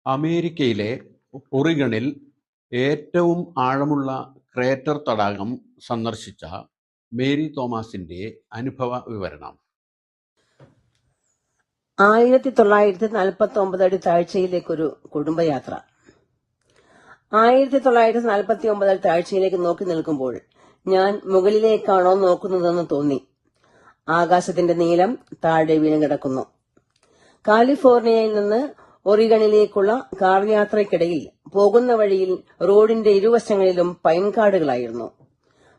അമേരിക്കയിലെ ഒറിഗണിൽ ഏറ്റവും ആഴമുള്ള ക്രേറ്റർ തടാകം സന്ദർശിച്ച മേരി തോമസിന്റെ അനുഭവ വിവരണം. 1949 അടി താഴ്ചയിലേക്കൊരു കുടുംബയാത്ര. 1949 താഴ്ചയിലേക്ക് നോക്കി നിൽക്കുമ്പോൾ ഞാൻ മുകളിലേക്കാണോ നോക്കുന്നതെന്ന് തോന്നി. ആകാശത്തിന്റെ നീളം താഴെ വീണ് കിടക്കുന്നു. കാലിഫോർണിയയിൽ നിന്ന് ഒറിഗണിലേക്കുള്ള കാർ യാത്രയ്ക്കിടയിൽ പോകുന്ന വഴിയിൽ റോഡിന്റെ ഇരുവശങ്ങളിലും പൈൻകാടുകളായിരുന്നു.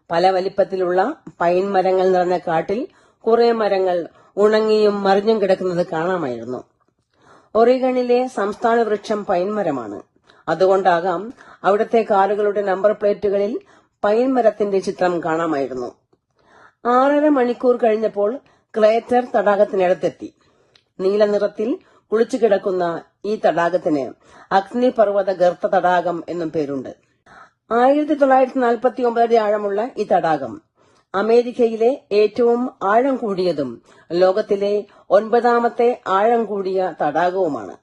പല വലിപ്പത്തിലുള്ള പൈൻ മരങ്ങൾ നിറഞ്ഞ കാട്ടിൽ കുറെ മരങ്ങൾ ഉണങ്ങിയും മറിഞ്ഞും കിടക്കുന്നത് കാണാമായിരുന്നു. ഒറിഗണിലെ സംസ്ഥാന വൃക്ഷം പൈൻമരമാണ്. അതുകൊണ്ടാകാം അവിടുത്തെ കാറുകളുടെ നമ്പർ പ്ലേറ്റുകളിൽ പൈൻ മരത്തിന്റെ ചിത്രം കാണാമായിരുന്നു. 6.5 മണിക്കൂർ കഴിഞ്ഞപ്പോൾ ക്രേറ്റർ തടാകത്തിനടുത്തെത്തി. നീല നിറത്തിൽ കുളിച്ചു കിടക്കുന്ന ഈ തടാകത്തിന് അഗ്നിപർവ്വത ഗർത്ത തടാകം എന്നും പേരുണ്ട്. 1949 അടി ആഴമുള്ള ഈ തടാകം അമേരിക്കയിലെ ഏറ്റവും ആഴം കൂടിയതും ലോകത്തിലെ 9ാമത്തെ ആഴം കൂടിയ തടാകവുമാണ്.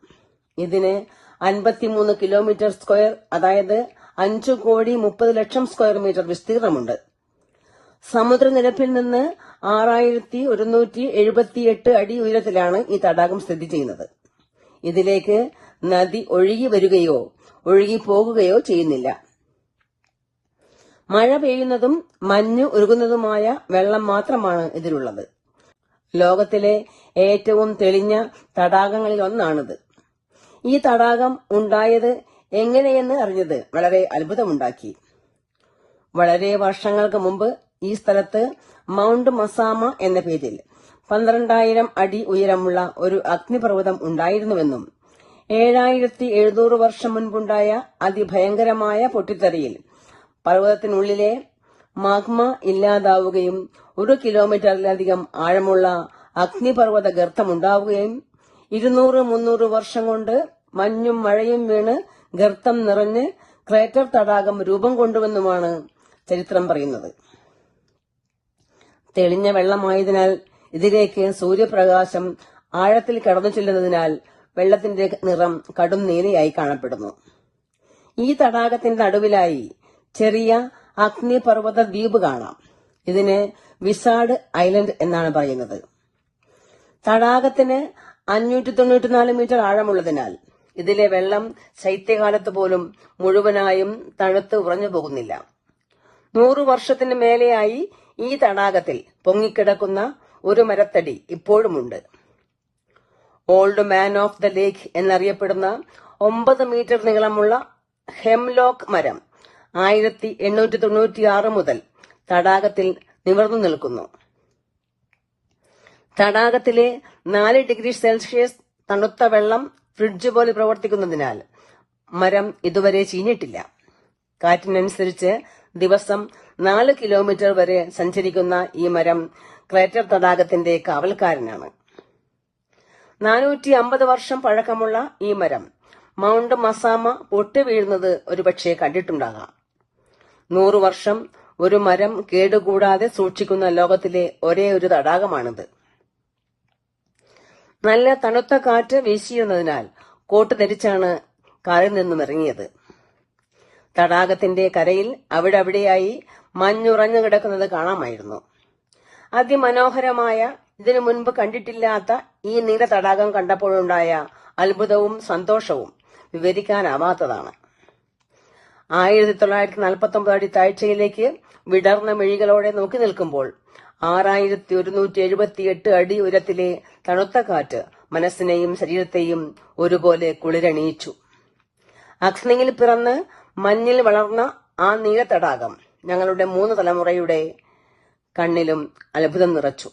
ഇതിന് 53 കിലോമീറ്റർ സ്ക്വയർ, അതായത് 5,30,00,000 സ്ക്വയർ മീറ്റർ വിസ്തീർണമുണ്ട്. സമുദ്രനിരപ്പിൽ നിന്ന് 6,178 അടി ഉയരത്തിലാണ് ഈ തടാകം സ്ഥിതി ചെയ്യുന്നത്. ഇതിലേക്ക് നദി ഒഴുകി വരികയോ ഒഴുകി പോകുകയോ ചെയ്യുന്നില്ല. മഴ പെയ്യുന്നതും മഞ്ഞ് ഉരുകുന്നതുമായ വെള്ളം മാത്രമാണ് ഇതിലുള്ളത്. ലോകത്തിലെ ഏറ്റവും തെളിഞ്ഞ തടാകങ്ങളിൽ ഒന്നാണിത്. ഈ തടാകം ഉണ്ടായത് എങ്ങനെയെന്ന് അറിഞ്ഞത് വളരെ അത്ഭുതമുണ്ടാക്കി. വളരെ വർഷങ്ങൾക്ക് മുമ്പ് ഈ സ്ഥലത്ത് മൗണ്ട് മസാമ എന്ന പേരിൽ 12,000 അടി ഉയരമുള്ള ഒരു അഗ്നിപർവ്വതം ഉണ്ടായിരുന്നുവെന്നും 7,700 വർഷം മുൻപുണ്ടായ അതിഭയങ്കരമായ പൊട്ടിത്തെറിയിൽ പർവ്വതത്തിനുള്ളിലെ മാഗ്മ ഇല്ലാതാവുകയും 1 കിലോമീറ്ററിലധികം ആഴമുള്ള അഗ്നിപർവ്വത ഗർത്തമുണ്ടാവുകയും 200-300 വർഷം കൊണ്ട് മഞ്ഞും മഴയും വീണ് ഗർത്തം നിറഞ്ഞ് ക്രേറ്റർ തടാകം രൂപം കൊണ്ടുവെന്നുമാണ് ചരിത്രം പറയുന്നത്. തെളിഞ്ഞ വെള്ളമായതിനാൽ ഇതിലേക്ക് സൂര്യപ്രകാശം ആഴത്തിൽ കടന്നു ചെല്ലുന്നതിനാൽ വെള്ളത്തിന്റെ നിറം കടും നീലയായി കാണപ്പെടുന്നു. ഈ തടാകത്തിന്റെ നടുവിലായി ചെറിയ അഗ്നിപർവ്വത ദ്വീപ് കാണാം. ഇതിന് വിസാഡ് ഐലൻഡ് എന്നാണ് പറയുന്നത്. തടാകത്തിന് 594 മീറ്റർ ആഴമുള്ളതിനാൽ ഇതിലെ വെള്ളം ശൈത്യകാലത്ത് പോലും മുഴുവനായും തണുത്ത് ഉറഞ്ഞു പോകുന്നില്ല. 100 വർഷത്തിന് മേലെയായി ഈ തടാകത്തിൽ പൊങ്ങിക്കിടക്കുന്ന ഒരു മരത്തടി ഇപ്പോഴുമുണ്ട്. Old man of the lake എന്നറിയപ്പെടുന്ന 9 മീറ്റർ നീളമുള്ള ഹെംലോക്ക് മരം 1896 മുതൽ തടാകത്തിൽ നിവർന്നു നിൽക്കുന്നു. തടാകത്തിലെ 4 ഡിഗ്രി സെൽഷ്യസ് തണുത്ത വെള്ളം ഫ്രിഡ്ജ് പോലെ പ്രവർത്തിക്കുന്നതിനാൽ മരം ഇതുവരെ ചീഞ്ഞിട്ടില്ല. കാറ്റിനനുസരിച്ച് ദിവസം 4 കിലോമീറ്റർ വരെ സഞ്ചരിക്കുന്ന ഈ മരം ക്രേറ്റർ തടാകത്തിന്റെ കാവൽക്കാരനാണ്. 450 വർഷം പഴക്കമുള്ള ഈ മരം മൗണ്ട് മസാമ പൊട്ടി വീഴുന്നത് ഒരുപക്ഷെ കണ്ടിട്ടുണ്ടാകാം. 100 വർഷം ഒരു മരം കേടുകൂടാതെ സൂക്ഷിക്കുന്ന ലോകത്തിലെ ഒരേ ഒരു തടാകമാണിത്. നല്ല തണുത്ത കാറ്റ് വീശിയിരുന്നതിനാൽ കോട്ട് ധരിച്ചാണ് കാറിൽ നിന്നും ഇറങ്ങിയത്. തടാകത്തിന്റെ കരയിൽ അവിടെയായി മഞ്ഞുറഞ്ഞു കിടക്കുന്നത് കാണാമായിരുന്നു. അതിമനോഹരമായ, ഇതിനു മുൻപ് കണ്ടിട്ടില്ലാത്ത ഈ നീല തടാകം കണ്ടപ്പോഴുണ്ടായ അത്ഭുതവും സന്തോഷവും വിവരിക്കാനാവാത്തതാണ്. 1949 അടി താഴ്ചയിലേക്ക് വിടർന്ന മിഴികളോടെ നോക്കി നിൽക്കുമ്പോൾ 6,178 അടി ഉയരത്തിലെ തണുത്ത കാറ്റ് മനസ്സിനെയും ശരീരത്തെയും ഒരുപോലെ കുളിരണിയിച്ചു. അഗ്നിയിൽ പിറന്ന് മഞ്ഞിൽ വളർന്ന ആ നീല തടാകം ഞങ്ങളുടെ 3 തലമുറയുടെ കണ്ണിലും അത്ഭുതം നിറച്ചു.